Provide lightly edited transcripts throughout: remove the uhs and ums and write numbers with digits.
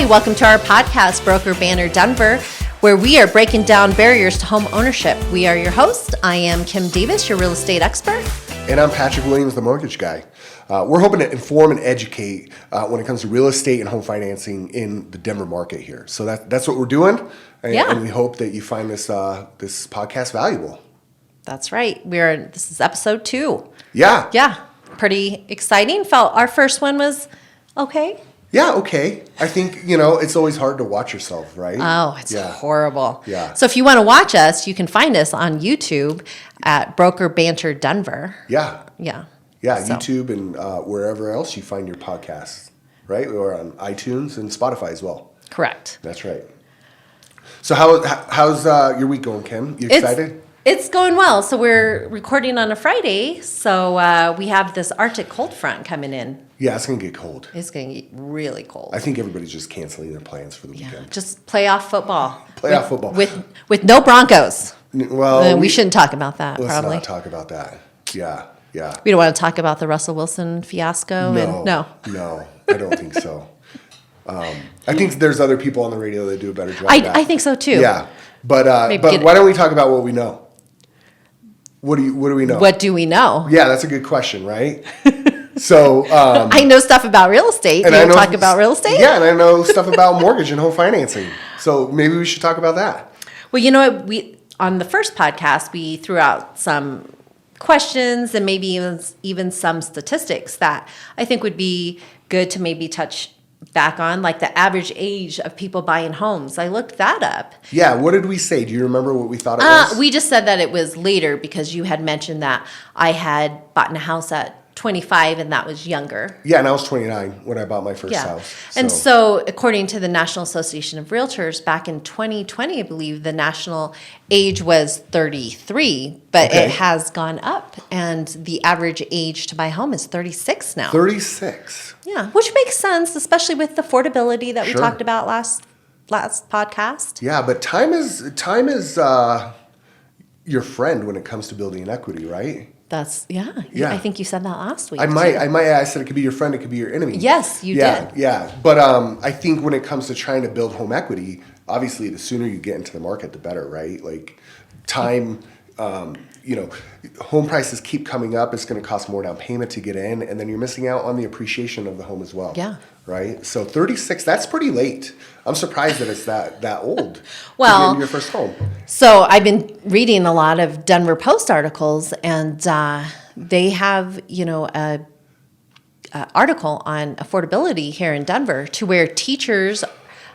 welcome to our podcast, Broker Banter Denver, where we are breaking down barriers to home ownership. We are your hosts. I am Kim Davis, your real estate expert. And I'm Patrick Williams, the mortgage guy. We're hoping to inform and educate when it comes to real estate and home financing in the Denver market here. So that's what we're doing, and we hope that you find this podcast valuable. That's right. This is episode 2. Yeah. Pretty exciting. Felt our first one was okay. Yeah, okay. I think, it's always hard to watch yourself, right? Oh, it's horrible. Yeah. So if you want to watch us, you can find us on YouTube at Broker Banter Denver. Yeah. Yeah. Yeah, so. YouTube and wherever else you find your podcasts, right? Or on iTunes and Spotify as well. Correct. That's right. So how's your week going, Kim? You excited? It's going well. So we're recording on a Friday, so we have this Arctic cold front coming in. Yeah, it's going to get cold. It's going to get really cold. I think everybody's just canceling their plans for the weekend. Just playoff football. With no Broncos. Well, we shouldn't talk about that, let's probably. Not talk about that. Yeah. We don't want to talk about the Russell Wilson fiasco? No, I don't think so. I think there's other people on the radio that do a better job. I think so, too. Yeah. But why don't we talk about what we know? What do we know? What do we know? Yeah, that's a good question, right? So I know stuff about real estate. Do you talk about real estate? Yeah, and I know stuff about mortgage and home financing. So maybe we should talk about that. Well, you know what? On the first podcast, we threw out some questions and maybe even some statistics that I think would be good to maybe touch back on, like the average age of people buying homes. I looked that up. Yeah, what did we say? Do you remember what we thought it was? We just said that it was later because you had mentioned that I had bought a house at 25 and that was younger. Yeah, and I was 29 when I bought my first house. And so according to the National Association of Realtors, back in 2020, I believe the national age was 33, but it has gone up and the average age to buy a home is 36 now. 36. Yeah, which makes sense, especially with the affordability that we talked about last podcast. Yeah, but time is your friend when it comes to building an equity, right? That's I think you said that last week. I said it could be your friend, it could be your enemy. Yes, you did. Yeah. But I think when it comes to trying to build home equity, obviously the sooner you get into the market, the better, right? Like time, home prices keep coming up. It's going to cost more down payment to get in, and then you're missing out on the appreciation of the home as well. Yeah. Right? So 36, that's pretty late. I'm surprised that it's that old well, to get in your first home. So I've been reading a lot of Denver Post articles, and they have, a article on affordability here in Denver to where teachers,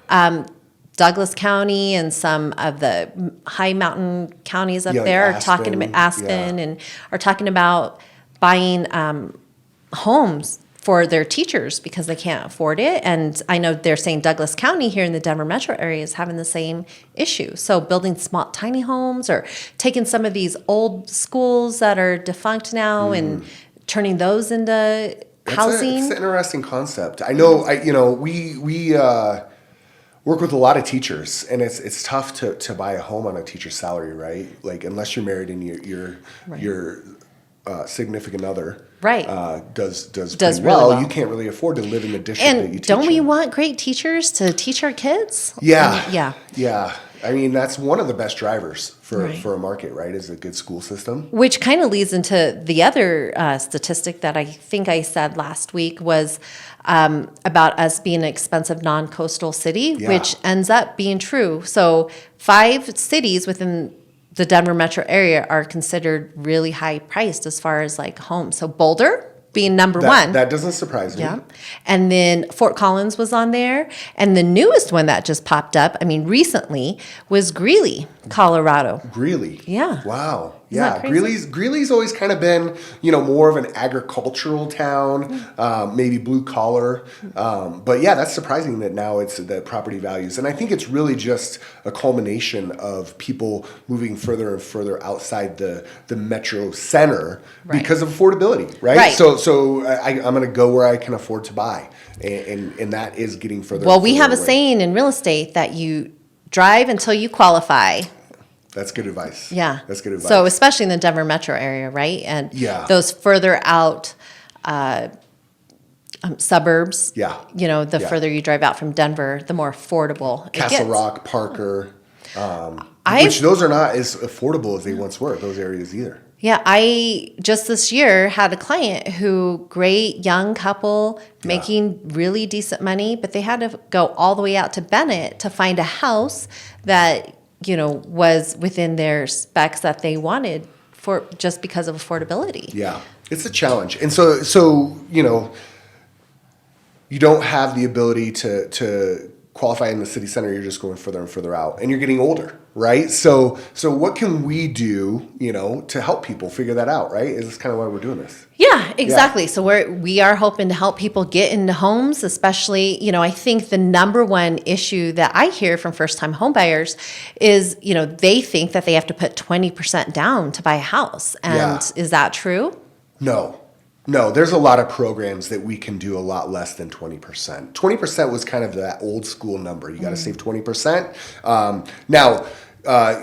Douglas County and some of the high mountain counties up there are talking about Aspen and are talking about buying homes for their teachers because they can't afford it. And I know they're saying Douglas County here in the Denver metro area is having the same issue. So building small, tiny homes or taking some of these old schools that are defunct now and turning those into housing. It's an interesting concept. I know, we work with a lot of teachers, and it's tough to buy a home on a teacher's salary, right? Like unless you're married and your significant other does pretty well, you can't really afford to live in the district that you teach. And don't we want great teachers to teach our kids? Yeah. I mean, that's one of the best drivers for a market, right? Is a good school system. Which kind of leads into the other statistic that I think I said last week was about us being an expensive non-coastal city, which ends up being true. So 5 cities within the Denver metro area are considered really high priced as far as like homes. So Boulder being number 1. That doesn't surprise me. Yeah. And then Fort Collins was on there. And the newest one that just popped up, recently, was Greeley, Colorado. Greeley? Yeah. Wow. Yeah, Greeley's always kind of been, more of an agricultural town, maybe blue collar. But yeah, that's surprising that now it's the property values. And I think it's really just a culmination of people moving further and further outside the metro center because of affordability, right? So I'm going to go where I can afford to buy. And that is getting further. Well, we have a saying in real estate that you drive until you qualify. That's good advice. Yeah. That's good advice. So especially in the Denver metro area, right? And those further out suburbs. Yeah. The Yeah. further you drive out from Denver, the more affordable it Castle gets. Rock, Parker, which those are not as affordable as they once were, those areas either. Yeah, I just this year had a client who, great young couple, making really decent money, but they had to go all the way out to Bennett to find a house that, was within their specs that they wanted for just because of affordability. Yeah, it's a challenge. And so you don't have the ability to qualify in the city center. You're just going further and further out, and you're getting older, right? So what can we do, to help people figure that out, right? Is this kind of why we're doing this? Yeah, exactly. Yeah. So we are hoping to help people get into homes, especially, I think the number one issue that I hear from first-time homebuyers is, they think that they have to put 20% down to buy a house. And is that true? No, there's a lot of programs that we can do a lot less than 20%. 20% was kind of that old school number. You got to save 20%. Now,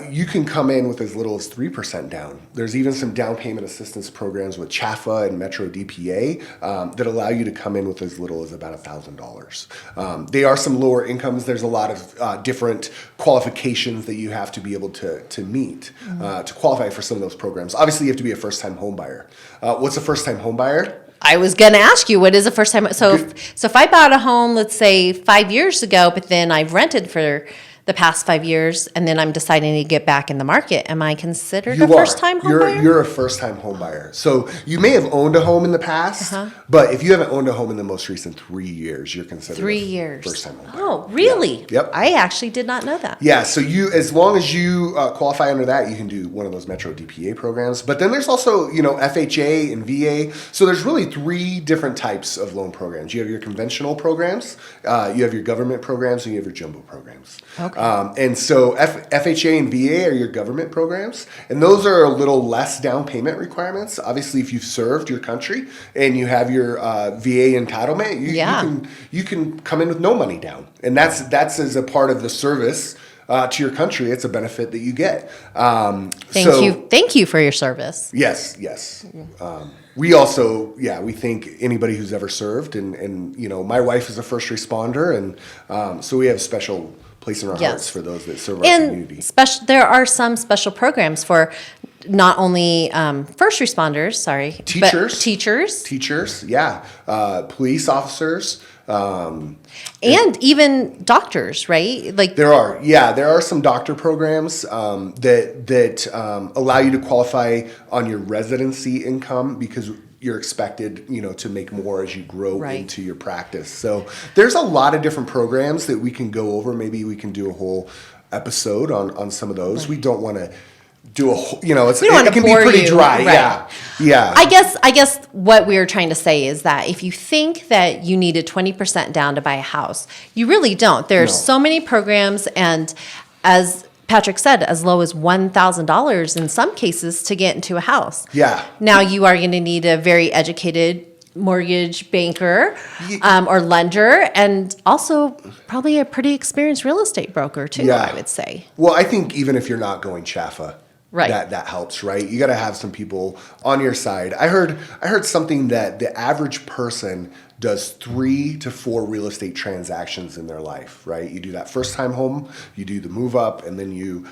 you can come in with as little as 3% down. There's even some down payment assistance programs with CHAFA and Metro DPA that allow you to come in with as little as about $1,000. They are some lower incomes. There's a lot of different qualifications that you have to be able to meet to qualify for some of those programs. Obviously, you have to be a first-time home buyer. What's a first-time home buyer? I was going to ask you, what is a first-time? So if I bought a home, let's say 5 years ago, but then I've rented for the past 5 years, and then I'm deciding to get back in the market, am I considered a first-time home buyer? You're a first-time home buyer. So you may have owned a home in the past, but if you haven't owned a home in the most recent 3 years, you're considered a first-time home buyer. Oh, really? Yeah. Yep. I actually did not know that. Yeah, so as long as you qualify under that, you can do one of those Metro DPA programs. But then there's also, FHA and VA. So there's really 3 different types of loan programs. You have your conventional programs, you have your government programs, and you have your jumbo programs. Okay. And so FHA and VA are your government programs, and those are a little less down payment requirements. Obviously, if you've served your country and you have your VA entitlement, you can come in with no money down, and that's as a part of the service to your country. It's a benefit that you get. Thank you for your service. Yes. We also, we thank anybody who's ever served, and my wife is a first responder, and so we have a special place in our hearts for those that serve our community. There are some special programs for not only first responders, but teachers, police officers, and even doctors, right? Like there are some doctor programs that allow you to qualify on your residency income because you're expected, to make more as you grow into your practice. So there's a lot of different programs that we can go over. Maybe we can do a whole episode on some of those. We don't want to do a whole, it can be pretty dry. Right. Yeah. I guess what we were trying to say is that if you think that you needed 20% down to buy a house, you really don't. There's so many programs, and as Patrick said, as low as $1,000 in some cases to get into a house. Yeah. Now you are going to need a very educated mortgage banker or lender, and also probably a pretty experienced real estate broker too, I would say. Well, I think even if you're not going CHAFA, right, that helps, right? You got to have some people on your side. I heard something that the average person does 3 to 4 real estate transactions in their life, right? You do that first time home, you do the move up, and then you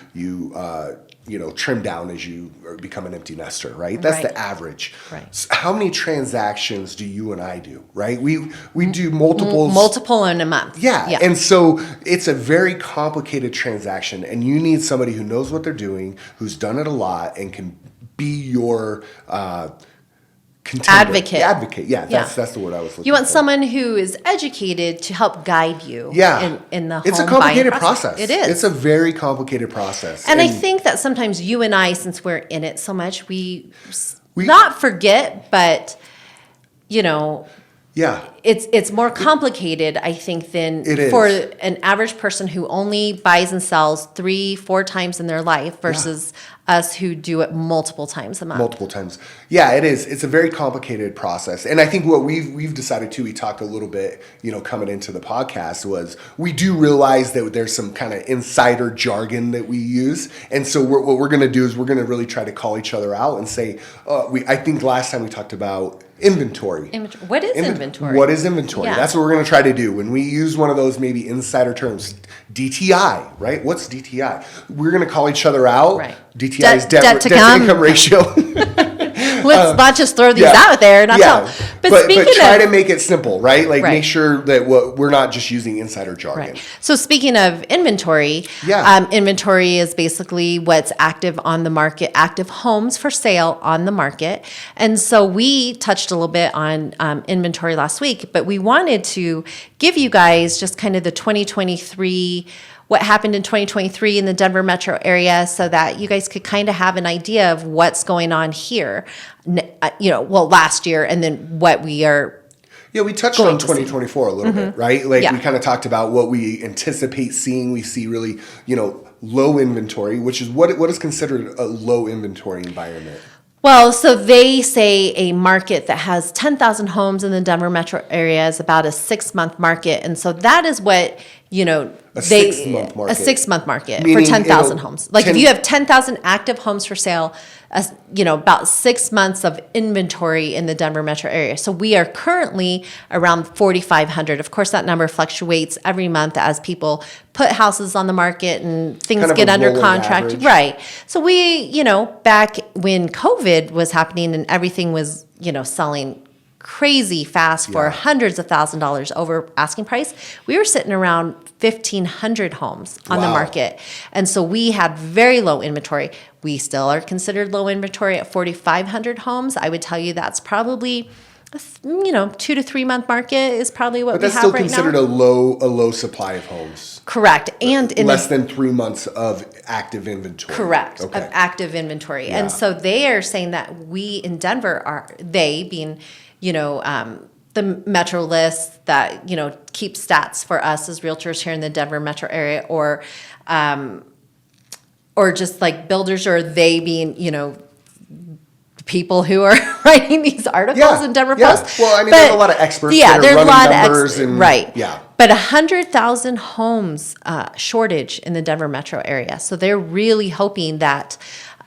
trim down as you become an empty nester, right? That's the average. Right. So how many transactions do you and I do, right? We do multiple in a month. Yeah. And so it's a very complicated transaction, and you need somebody who knows what they're doing, who's done it a lot, and can be your advocate. That's the word I was looking for. You want someone who is educated to help guide you in the home It's a complicated buying process. It is. It's a very complicated process. And I think that sometimes you and I, since we're in it so much, we not forget, but, it's more complicated, I think, than for an average person who only buys and sells 3-4 times in their life versus us who do it multiple times a month. Multiple times. Yeah, it is. It's a very complicated process. And I think what we've decided too, we talked a little bit, coming into the podcast, was we do realize that there's some kind of insider jargon that we use. And so what we're going to do is we're going to really try to call each other out and say, I think last time we talked about Inventory. What is inventory? What is inventory? Yeah. That's what we're going to try to do. When we use one of those maybe insider terms, DTI, right? What's DTI? We're going to call each other out. Right. DTI is Debt to income ratio. Let's not just throw these out there and not tell. But speaking try of, to make it simple, right? Like Right. make sure that we're not just using insider jargon. Right. So speaking of inventory, inventory is basically what's active on the market, active homes for sale on the market. And so we touched a little bit on inventory last week, but we wanted to give you guys just kind of the 2023, what happened in 2023 in the Denver metro area, so that you guys could kind of have an idea of what's going on here, last year, and then what we are. Yeah, we touched on 2024 a little bit, right? Like we kind of talked about what we anticipate seeing. We see really, low inventory, which is what is considered a low inventory environment. Well, so they say a market that has 10,000 homes in the Denver metro area is about a 6-month market. And so that is what, A 6-month market. A 6-month market Meaning for 10,000 homes. Like if you have 10,000 active homes for sale, about 6 months of inventory in the Denver metro area. So we are currently around 4,500. Of course, that number fluctuates every month as people put houses on the market and things Kind of get a under rolling contract. average. Right. So we, back when COVID was happening and everything was, selling crazy fast for hundreds of $1,000s over asking price, we were sitting around 1,500 homes on the market. And so we had very low inventory. We still are considered low inventory at 4,500 homes. I would tell you that's probably, 2 to 3 month market is probably what we have right now. But that's still considered a low supply of homes. Correct. And in less than 3 months of active inventory. Correct. Okay. Of active inventory. Yeah. And so they are saying that we in Denver are, they being, the metro list that, keep stats for us as realtors here in the Denver metro area, or just like builders, or they being, people who are writing these articles in Denver Post. Well, I mean, there's a lot of experts that are there's running a lot numbers. Right. Yeah. But 100,000 homes shortage in the Denver metro area. So they're really hoping that,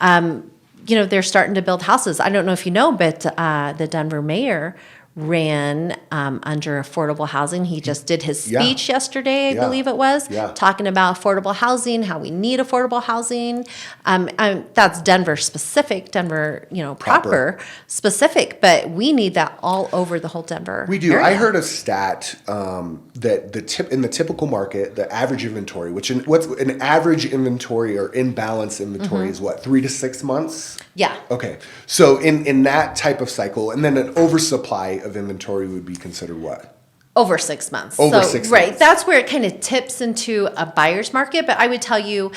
they're starting to build houses. I don't know if you know, but the Denver mayor ran under affordable housing. He just did his speech yesterday, I believe it was, talking about affordable housing, how we need affordable housing. That's Denver specific, Denver, proper specific, but we need that all over the whole Denver We do. area. I heard a stat that in the typical market, the average inventory, what's an average inventory or imbalance inventory is what, 3 to 6 months? Yeah. Okay. So in that type of cycle, and then an oversupply of inventory would be considered what? Over 6 months. Over 6 months. Right. That's where it kind of tips into a buyer's market. But I would tell you,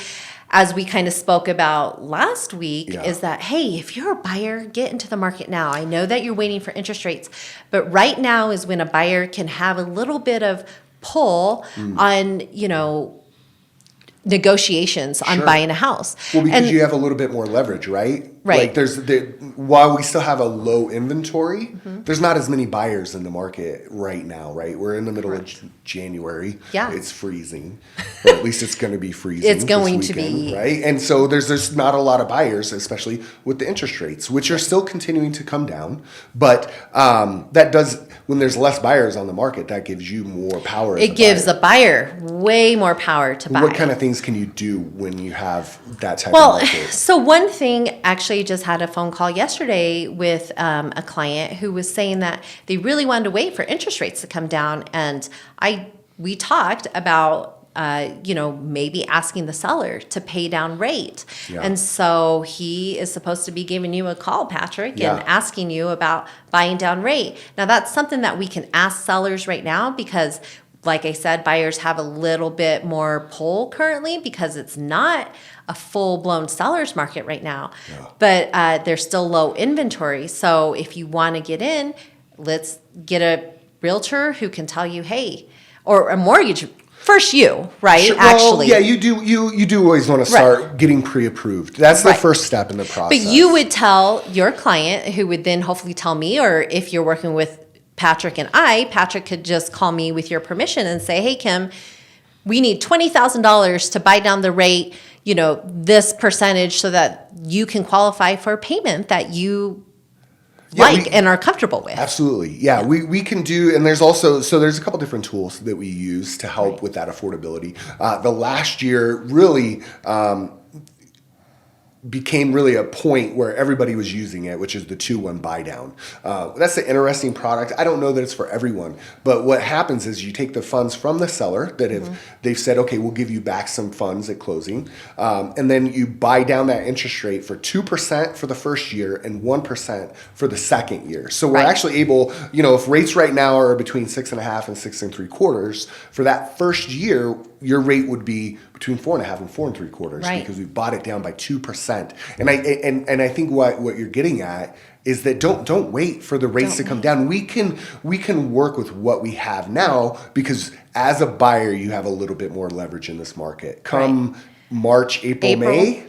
as we kind of spoke about last week, is that, hey, if you're a buyer, get into the market now. I know that you're waiting for interest rates, but right now is when a buyer can have a little bit of pull on, negotiations on buying a house. Well, because you have a little bit more leverage, right? Right. Like while we still have a low inventory, there's not as many buyers in the market right now, right? We're in the middle of January. Yeah. It's freezing. Or at least it's going to be freezing. It's going this weekend, to be. Right? And so there's not a lot of buyers, especially with the interest rates, which are still continuing to come down. But that does, when there's less buyers on the market, that gives you more power. It gives the buyer way more power to buy. What kind of things can you do when you have that type of market? So one thing, actually just had a phone call yesterday with a client who was saying that they really wanted to wait for interest rates to come down. And we talked about, maybe asking the seller to pay down rate. Yeah. And so he is supposed to be giving you a call, Patrick, and asking you about buying down rate. Now that's something that we can ask sellers right now because, like I said, buyers have a little bit more pull currently because it's not a full-blown seller's market right now. Yeah. But there's still low inventory. So if you want to get in, let's get a realtor who can tell you, hey, or a mortgage. First you, right? Sure. Actually. Well, yeah, you do always want to start getting pre-approved. That's the first step in the process. But you would tell your client, who would then hopefully tell me, or if you're working with Patrick and Patrick could just call me with your permission and say, hey, Kim, we need $20,000 to buy down the rate, this percentage so that you can qualify for a payment that you and are comfortable with. Absolutely. Yeah, we can do, and there's also, so there's a couple different tools that we use to help with that affordability. The last year really became really a point where everybody was using it, which is the 2-1 buy down. That's an interesting product. I don't know that it's for everyone, but what happens is you take the funds from the seller that they've said, okay, we'll give you back some funds at closing, and then you buy down that interest rate for 2% for the first year and 1% for the second year. So we're actually able, if rates right now are between 6.5 and 6.75, for that first year, your rate would be between 4.5 and 4.75 because we bought it down by 2%. And I think what you're getting at is that don't wait for the rates to come down. We can work with what we have now because as a buyer, you have a little bit more leverage in this market. Come March, April, May.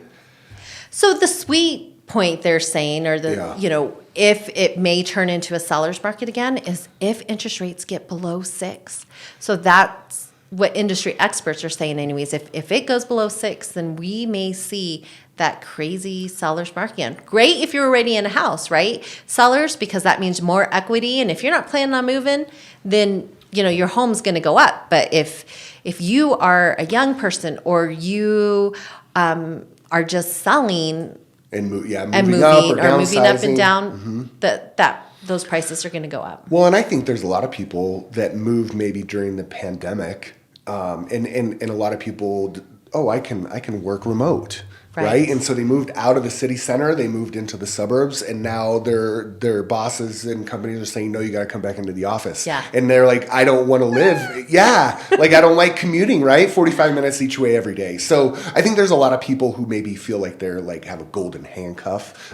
So the sweet point they're saying, or if it may turn into a seller's market again, is if interest rates get below 6. So that's what industry experts are saying anyways. If it goes below 6, then we may see that crazy seller's market again. Great if you're already in a house, right? Sellers, because that means more equity. And if you're not planning on moving, then your home's going to go up. But if you are a young person or you are just selling and moving up and down, that those prices are going to go up. Well, and I think there's a lot of people that moved maybe during the pandemic, and a lot of people, I can work remote. Right. And so they moved out of the city center, they moved into the suburbs, and now their bosses and companies are saying, no, you got to come back into the office. Yeah. And they're like, I don't want to live. Like I don't like commuting, right? 45 minutes each way every day. So I think there's a lot of people who maybe feel like they're like have a golden handcuff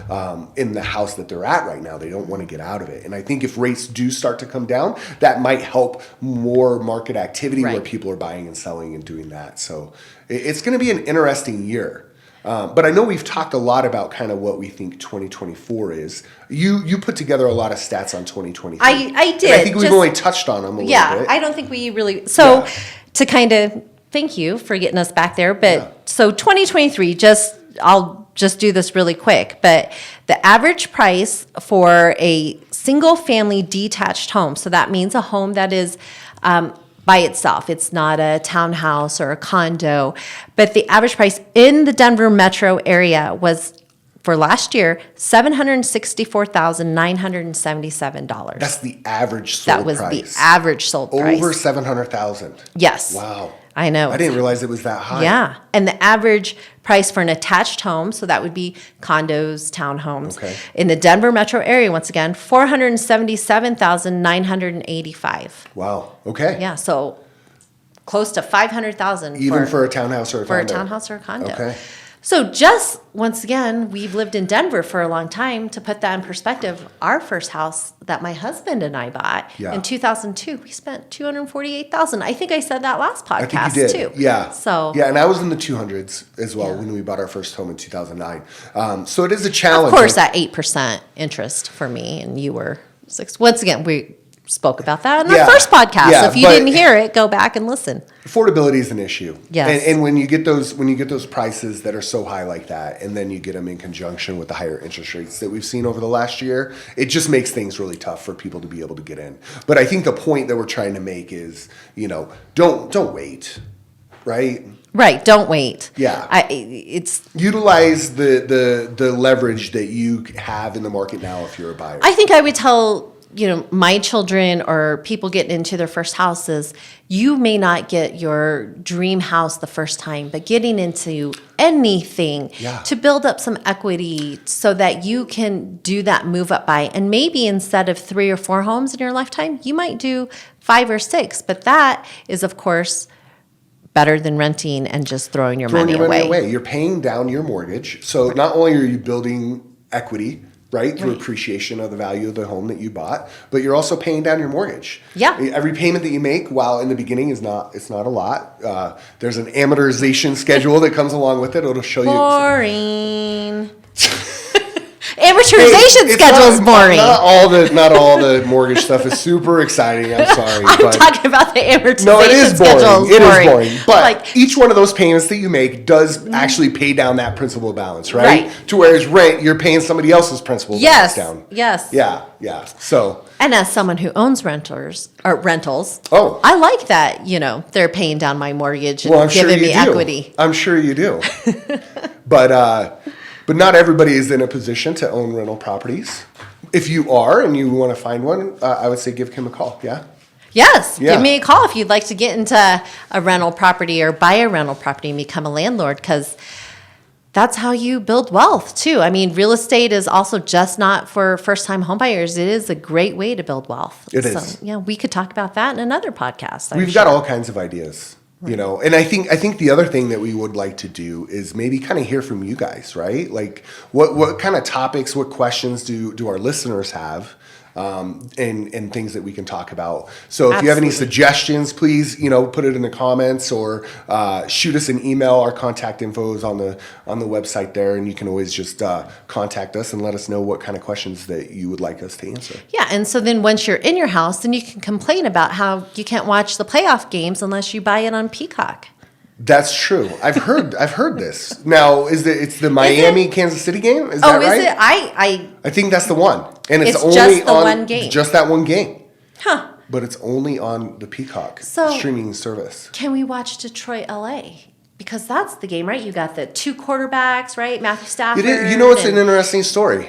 in the house that they're at right now. They don't want to get out of it. And I think if rates do start to come down, that might help more market activity where people are buying and selling and doing that. So it's going to be an interesting year. But I know we've talked a lot about kind of what we think 2024 is. You put together a lot of stats on 2023. I did. And I think we've only touched on them a little bit. Yeah, I don't think we really. So to kind of thank you for getting us back there. But so 2023, I'll just do this really quick. But the average price for a single family detached home, so that means a home that is by itself. It's not a townhouse or a condo, but the average price in the Denver metro area was, for last year, $764,977. That's the average sold price. That was the average sold price. Over $700,000. Yes. Wow. I know. I didn't realize it was that high. Yeah. And the average price for an attached home, so that would be condos, townhomes, in the Denver metro area, once again, $477,985. Wow. Okay. Yeah. So close to $500,000 even for a townhouse or a condo. For a townhouse or a condo. Okay. So just, once again, we've lived in Denver for a long time. To put that in perspective, our first house that my husband and I bought in 2002, we spent $248,000. I think I said that last podcast I think you did. too. Yeah. So and I was in the 200s as well when we bought our first home in 2009. So it is a challenge. Of course, at 8% interest for me, and you were 6. Once again, we spoke about that in our first podcast. If you didn't hear it, go back and listen. Affordability is an issue. Yes. And when you get those prices that are so high like that, and then you get them in conjunction with the higher interest rates that we've seen over the last year, it just makes things really tough for people to be able to get in. But I think the point that we're trying to make is, don't wait, right? Right. Don't wait. Yeah. It's utilize the leverage that you have in the market now if you're a buyer. I think I would tell my children or people getting into their first houses, you may not get your dream house the first time, but getting into anything to build up some equity so that you can do that move up buy. And maybe instead of 3 or 4 homes in your lifetime, you might do 5 or 6. But that is, of course, better than renting and just throwing your money away. You're paying down your mortgage. So not only are you building equity, right, through appreciation of the value of the home that you bought, but you're also paying down your mortgage. Yeah. Every payment that you make, while in the beginning it's not a lot. There's an amortization schedule that comes along with it. It'll show Boring. amortization schedule is boring. Not all the mortgage stuff is super exciting. I'm sorry. I'm talking about the amortization no, it is boring. schedule. It is boring. But like, each one of those payments that you make does actually pay down that principal balance, right? To whereas rent, you're paying somebody else's principal balance down. Yes. Yeah. So. And as someone who owns rentals, I like that, they're paying down my mortgage and giving me equity. I'm sure you do. But not everybody is in a position to own rental properties. If you are and you want to find one, I would say give Kim a call. Yeah. Yes. Yeah. Give me a call if you'd like to get into a rental property or buy a rental property and become a landlord, because that's how you build wealth too. I mean, real estate is also just not for first-time homebuyers. It is a great way to build wealth. It is. Yeah, we could talk about that in another podcast. We've got all kinds of ideas, and I think the other thing that we would like to do is maybe kind of hear from you guys, right? Like what kind of topics, what questions do our listeners have? And things that we can talk about. So if you have any suggestions, please, put it in the comments or shoot us an email. Our contact info is on the website there, and you can always just contact us and let us know what kind of questions that you would like us to answer. Yeah, and so then once you're in your house, then you can complain about how you can't watch the playoff games unless you buy it on Peacock. That's true. I've heard this. Now, it's the Miami Kansas City game? Is that right? Is it? I think that's the one. And it's only just the on one game. Just that one game. Huh. But it's only on the Peacock streaming service. Can we watch Detroit LA? Because that's the game, right? You got the two quarterbacks, right? Matthew Stafford. It's an interesting story.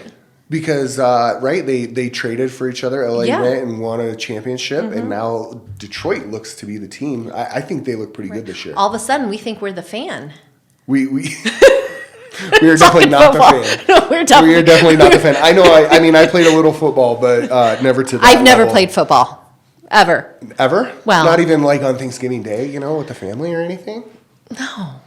Because they traded for each other. LA went and won a championship, and now Detroit looks to be the team. I think they look pretty good this year. All of a sudden, we think we're the fan. We are definitely not the fan. No, we are definitely not the fan. I know. I played a little football, but never to that I've never level. played football, ever. Ever? Well, not even like on Thanksgiving Day, with the family or anything.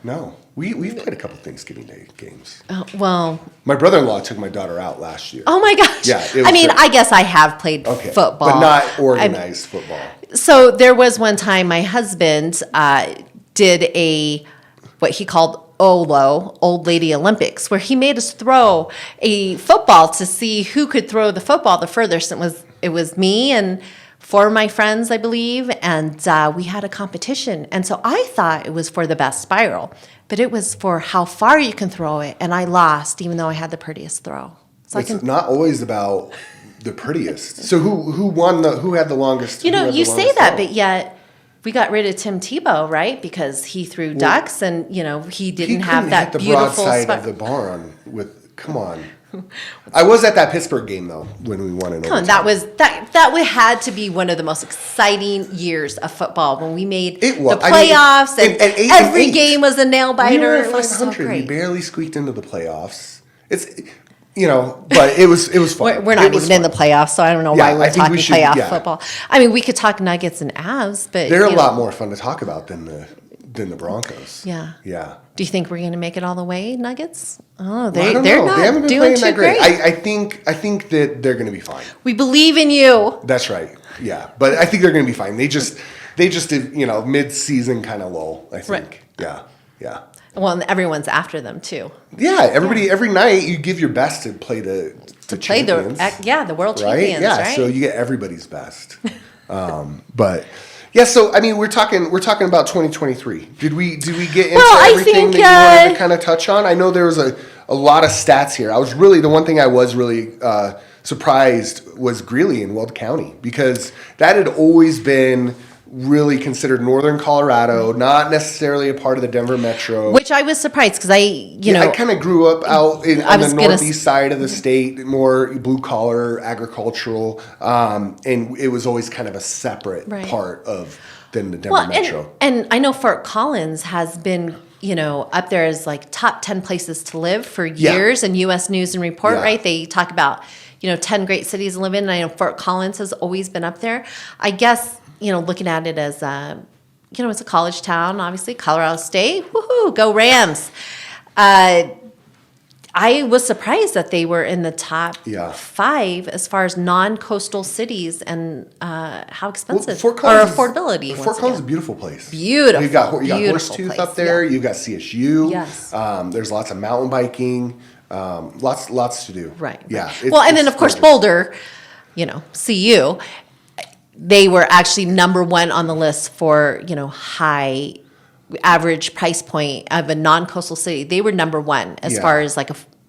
No. We've played a couple Thanksgiving Day games. Oh, well. My brother-in-law took my daughter out last year. Oh my gosh. Yeah. I guess I have played football. But not organized football. So there was one time my husband did what he called OLO, Old Lady Olympics, where he made us throw a football to see who could throw the football the furthest. It was me and four of my friends, I believe, and we had a competition. And so I thought it was for the best spiral, but it was for how far you can throw it, and I lost, even though I had the prettiest throw. So it's not always about the prettiest. So who won who had the longest? You say that, but yet we got rid of Tim Tebow, right? Because he threw ducks, and he didn't have that hit the beautiful broadside of the barn with. Come on. I was at that Pittsburgh game though when we won in overtime. That had to be one of the most exciting years of football when we made the playoffs. and every game was a nail biter. We were it was so 500. great. We barely squeaked into the playoffs. But it was fun. We're not even in the playoffs, so I don't know why we're talking playoff football. I mean, we could talk Nuggets and Avs, but they're a lot more fun to talk about than the Broncos. Yeah. Yeah. Do you think we're going to make it all the way, Nuggets? Oh, they're not. They haven't been doing playing that too great. I think that they're going to be fine. We believe in you. That's right. Yeah, but I think they're going to be fine. They just did mid-season kind of lull. I think. Right. Yeah. Well, and everyone's after them too. Yeah, every night you give your best to play the champions, the world champions, right? Yeah, so you get everybody's best. But. Yeah, so we're talking about 2023. Did we get into everything that you wanted to kind of touch on? I know there was a lot of stats here. The one thing I was really surprised was Greeley in Weld County, because that had always been really considered northern Colorado, not necessarily a part of the Denver metro. Which I was surprised because I kind of grew up out on the northeast side of the state, more blue collar, agricultural, and it was always kind of a separate part of than the Denver metro. And I know Fort Collins has been up there as like top 10 places to live for years in U.S. News and Report, right? They talk about 10 great cities to live in. And I know Fort Collins has always been up there. I guess. Looking at it as it's a college town, obviously, Colorado State, woohoo, go Rams. I was surprised that they were in the top 5 as far as non-coastal cities and how expensive or affordability. Fort Collins is a beautiful place. Beautiful. You got Horsetooth up there. You've got CSU. Yes. There's lots of mountain biking. Lots to do. Right. Yeah. Well, and then of course gorgeous. Boulder, CU, they were actually number one on the list for, high average price point of a non-coastal city. They were number one as Yeah. far as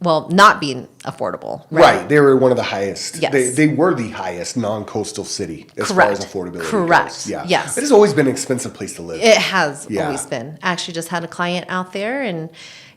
not being affordable. Right. They were one of the highest. Yes. They were the highest non-coastal city as far as affordability Correct. goes. Yeah. Yes. It has always been an expensive place to live. It has Yeah. always been. I actually just had a client out there, and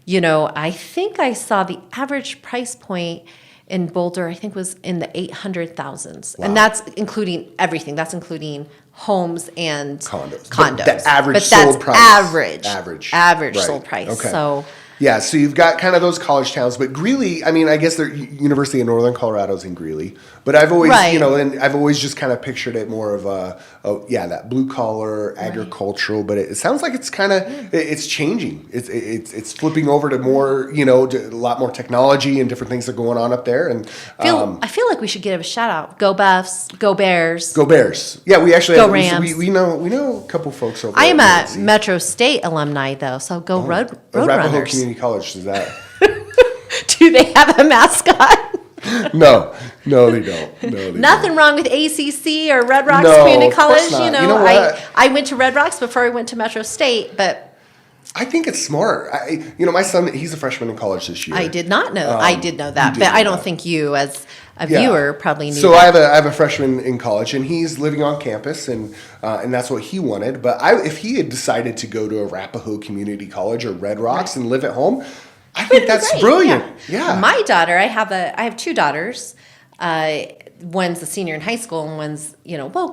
I think I saw the average price point in Boulder, I think, was in the 800,000s. Wow. And that's including everything. That's including homes and Condos. condos. But the average But sold that's price. average Right. sold price. Okay. So Yeah, so you've got kind of those college towns, but Greeley, I mean, I guess the University of Northern Colorado is in Greeley, but I've always, Right. and I've always just kind of pictured it more of that blue collar agricultural, but it sounds like it's kind of, it's changing. It's flipping over to more, to a lot more technology and different things that are going on up there. And I feel like we should give a shout out. Go Buffs, go Bears. go Bears. Yeah, we actually Go have, Rams. we know a couple folks over I am at a UNC. Metro State alumni though, so go Road Arapahoe Runners. Community College, is that? Do they have a mascot? No, they don't. No, they Nothing wrong with ACC or Red Rocks No, Community of course College. not. You know, You know what? I went to Red Rocks before I went to Metro State, but I think it's smart. My son, he's a freshman in college this year. I did not know. I did know that, did but I know don't that. think you, as a Yeah. viewer, probably knew So that. I have a freshman in college, and he's living on campus, and that's what he wanted. But if he had decided to go to Arapahoe Community College or Red Rocks and live at home, I think that's Great, brilliant. Yeah. My daughter, I have two daughters. One's a senior in high school, and one's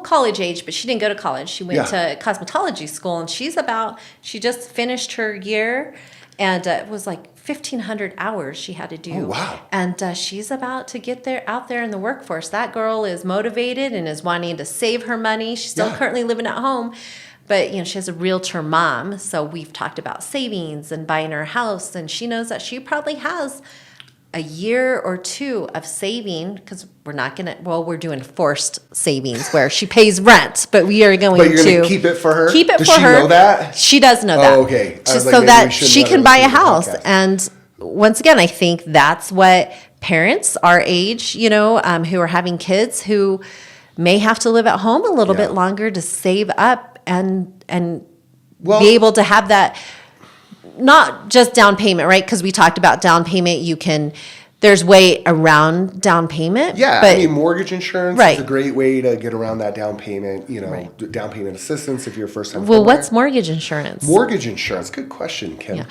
college age, but she didn't go to college. She went to cosmetology school, and she just finished her year, and it was like 1,500 hours she had to do. Oh, wow. And she's about to get out there in the workforce. That girl is motivated and is wanting to save her money. She's still currently living at home. But, she has a realtor mom, so we've talked about savings and buying her house, and she knows that she probably has a year or two of saving, because we're doing forced savings where she pays rent, but we are going But you're to going to keep it for her? Keep it Does for she her. know that? She does know that. Oh, okay. I was like, So maybe we that shouldn't she let can her buy a listen to the house. podcast. And once again, I think that's what parents our age, who are having kids who may have to live at home a little bit longer to save up and be able to have that, not just down payment, right? Because we talked about down payment. There's way around down payment. Yeah, but mortgage insurance Right. is a great way to get around that down payment, Right. down payment assistance if you're a first time well, homeowner. what's mortgage insurance? Mortgage insurance? Good question, Kim. Yeah.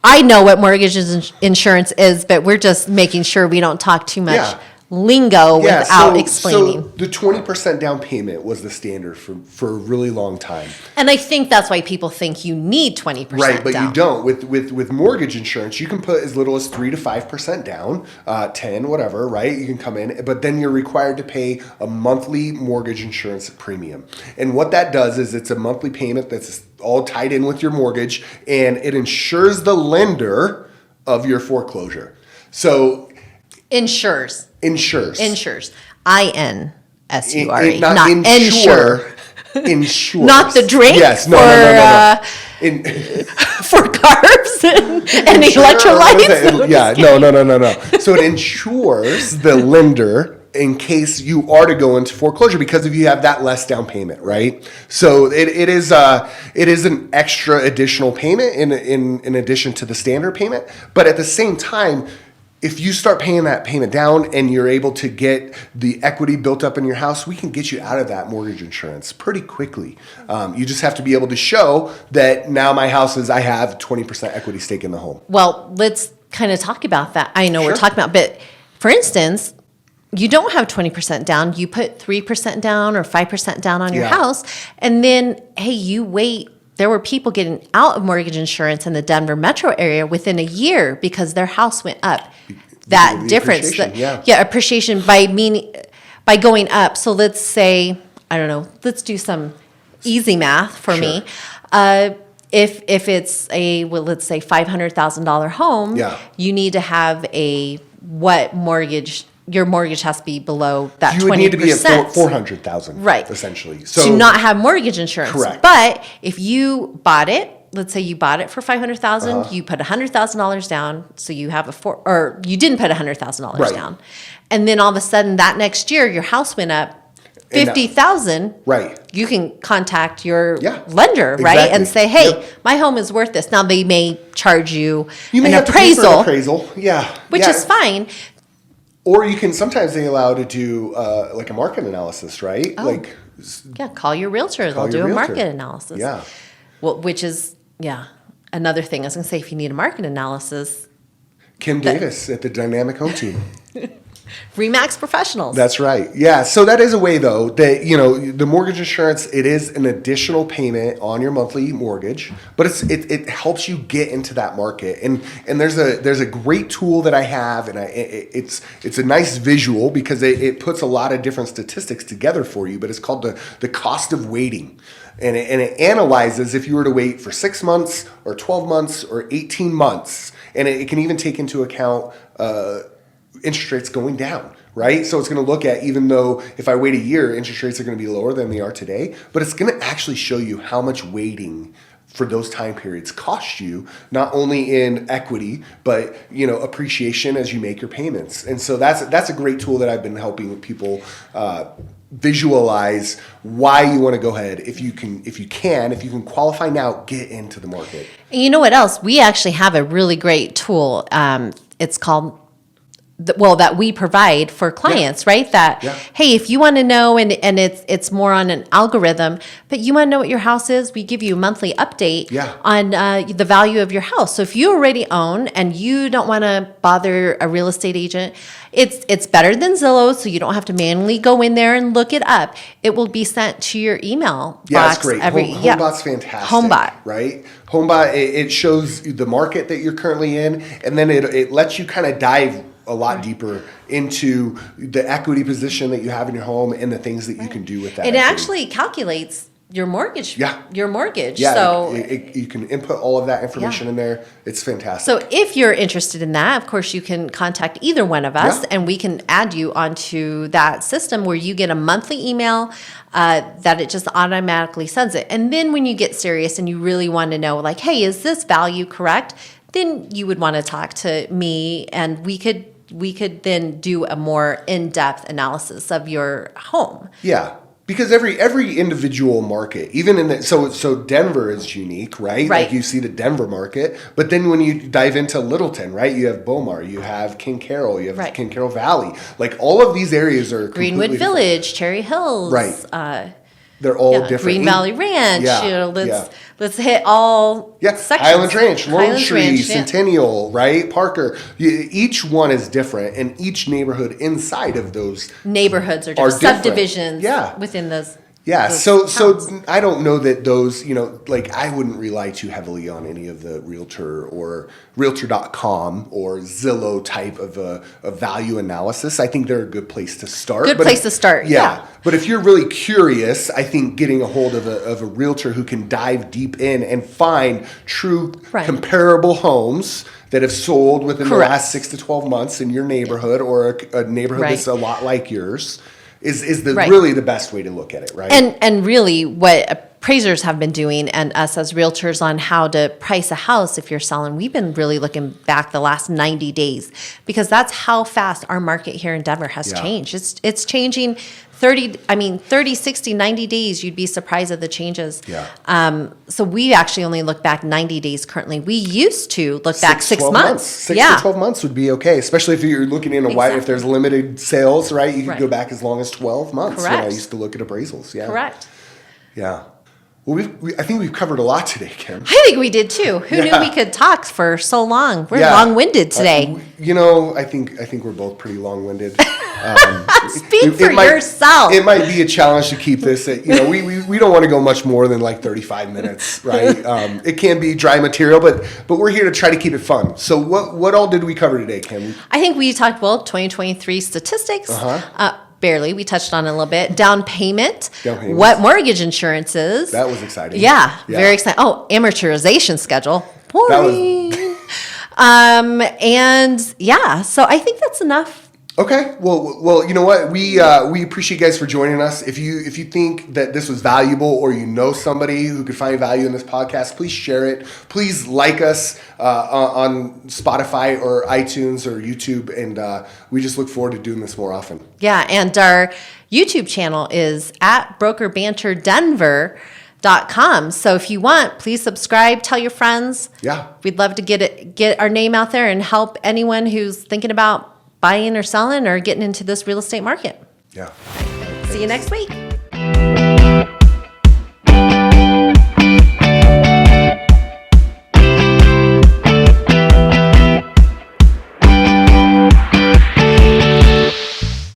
I know what mortgage insurance is, but we're just making sure we don't talk too much Yeah. lingo without so explaining. the 20% down payment was the standard for a really long time. And I think that's why people think you need 20% Right, but down. you don't. With mortgage insurance, you can put as little as 3 to 5% down, 10, whatever, right? You can come in, but then you're required to pay a monthly mortgage insurance premium. And what that does is it's a monthly payment that's all tied in with your mortgage, and it insures the lender of your foreclosure. So Insures. insures. INSURE. Not insure. Insures. Not the drink Yes, no, for, no. In, for carbs and Insure, what is electrolytes. it? Yeah, no. So it insures the lender in case you are to go into foreclosure because if you have that less down payment, right? So it is an extra additional payment in addition to the standard payment, but at the same time, if you start paying that payment down and you're able to get the equity built up in your house, we can get you out of that mortgage insurance pretty quickly. You just have to be able to show that now I have 20% equity stake in the home. Well, let's kind of talk about that. I know we're Sure. talking about, but for instance, you don't have 20% down. You put 3% down or 5% down on your Yeah. house, and then, hey, you wait. There were people getting out of mortgage insurance in the Denver metro area within a year because their house went up. That the difference, appreciation, yeah. appreciation by going up. So let's say, I don't know, let's do some easy math for me. If it's let's say $500,000 home, you need to have mortgage? Your mortgage has to be below that 20%. You would need to be at 400,000, right? Essentially, to not have mortgage insurance. Correct. But if you bought it, let's say you bought it for $500,000, you put $100,000 down, so you have or you didn't put $100,000 Right. down, and then all of a sudden that next year your house went up $50,000. Right. You can contact your Yeah, lender, right, exactly. and say, "Hey, Yep. my home is worth this." Now they may charge you, You may an have to pay for an appraisal, appraisal. Yeah. which Yeah. is fine. Or you can, sometimes they allow to do like a market analysis, right? Oh. Like, Yeah, call your realtor. They'll Call do your a realtor. market analysis. yeah. Well, which is another thing. I was going to say, if you need a market analysis, Kim Davis at the Dynamic Home Team. Remax Professionals. That's right. Yeah. So that is a way, though, that, you know, the mortgage insurance, it is an additional payment on your monthly mortgage, but it helps you get into that market. And there's a great tool that I have, and it's a nice visual because it puts a lot of different statistics together for you, but it's called the cost of waiting. And it analyzes if you were to wait for 6 months or 12 months or 18 months. And it can even take into account interest rates going down, right? So it's going to look at, even though if I wait a year, interest rates are going to be lower than they are today, but it's going to actually show you how much waiting for those time periods cost you, not only in equity, but, you know, appreciation as you make your payments. And so that's a great tool that I've been helping people visualize why you want to go ahead. If you can qualify now, get into the market. And you know what else? We actually have a really great tool. It's called that we provide for clients, right? That, hey, if you want to know, and it's more on an algorithm, but you want to know what your house is, we give you a monthly update on the value of your house. So if you already own and you don't want to bother a real estate agent, it's better than Zillow, so you don't have to manually go in there and look it up. It will be sent to your email box. Yeah, that's great. HomeBot's fantastic. HomeBot. Right? HomeBot, it shows the market that you're currently in, and then it lets you kind of dive a lot deeper into the equity position that you have in your home and the things that you can do with that. It equity. actually calculates your mortgage. Yeah. Your mortgage. Yeah, So you can input all of that information in there. It's fantastic. So if you're interested in that, of course, you can contact either one of us, and we can add you onto that system where you get a monthly email that it just automatically sends it. And then when you get serious and you really want to know, like, hey, is this value correct? Then you would want to talk to me, and we could then do a more in-depth analysis of your home. Yeah. Because every individual market, even in so Denver is unique, right? Like you see the Denver market, but then when you dive into Littleton, right? You have Beaumar, you have King Carroll, you have King Carroll Valley. Like all of these areas are Greenwood Village, Cherry Hills, right? They're all different. Green Valley Ranch. Yeah, you know, let's hit all sections. Highlands Ranch, Lone Highlands Tree, Ranch, Centennial, right? Parker. Each one is different, and each neighborhood inside of those neighborhoods are different. Subdivisions within those. Yeah, those so I don't know that those, you know, like I wouldn't rely too heavily on any of the Realtor or Realtor.com or Zillow type of a value analysis. I think they're a good place to start. Yeah. But if you're really curious, I think getting a hold of a Realtor who can dive deep in and find true comparable homes that have sold within the last 6 to 12 months in your neighborhood or a neighborhood that's a lot like yours is really the best way to look at it, right? And really what appraisers have been doing, and us as realtors, on how to price a house if you're selling, we've been really looking back the last 90 days, because that's how fast our market here in Denver has changed. It's changing 30, 60, 90 days. You'd be surprised at the changes. So we actually only look back 90 days currently. We used to look back 6 months. 6 to 12 months would be okay, especially if you're looking in if there's limited sales, right? You could go back as long as 12 months. Correct. When I used to look at appraisals. Yeah. Correct. Yeah. Well, I think we've covered a lot today, Kim. I think we did too. Who knew we could talk for so long? We're long-winded today. I think we're both pretty long-winded. Speak for yourself. It might be a challenge to keep this at, we don't want to go much more than like 35 minutes, right? It can be dry material, but we're here to try to keep it fun. So what all did we cover today, Kim? I think we talked, 2023 statistics. Barely. We touched on it a little bit. Down payment. What mortgage insurance is. That was exciting. Yeah. Very exciting. Oh, amortization schedule. Boring. So I think that's enough. Okay. Well. You know what? We appreciate you guys for joining us. If you think that this was valuable, or you know somebody who could find value in this podcast, please share it. Please like us on Spotify or iTunes or YouTube, and we just look forward to doing this more often. Yeah, and our YouTube channel is at brokerbanterdenver.com. So if you want, please subscribe, tell your friends. Yeah. We'd love to get our name out there and help anyone who's thinking about buying or selling or getting into this real estate market. Yeah. See you next week.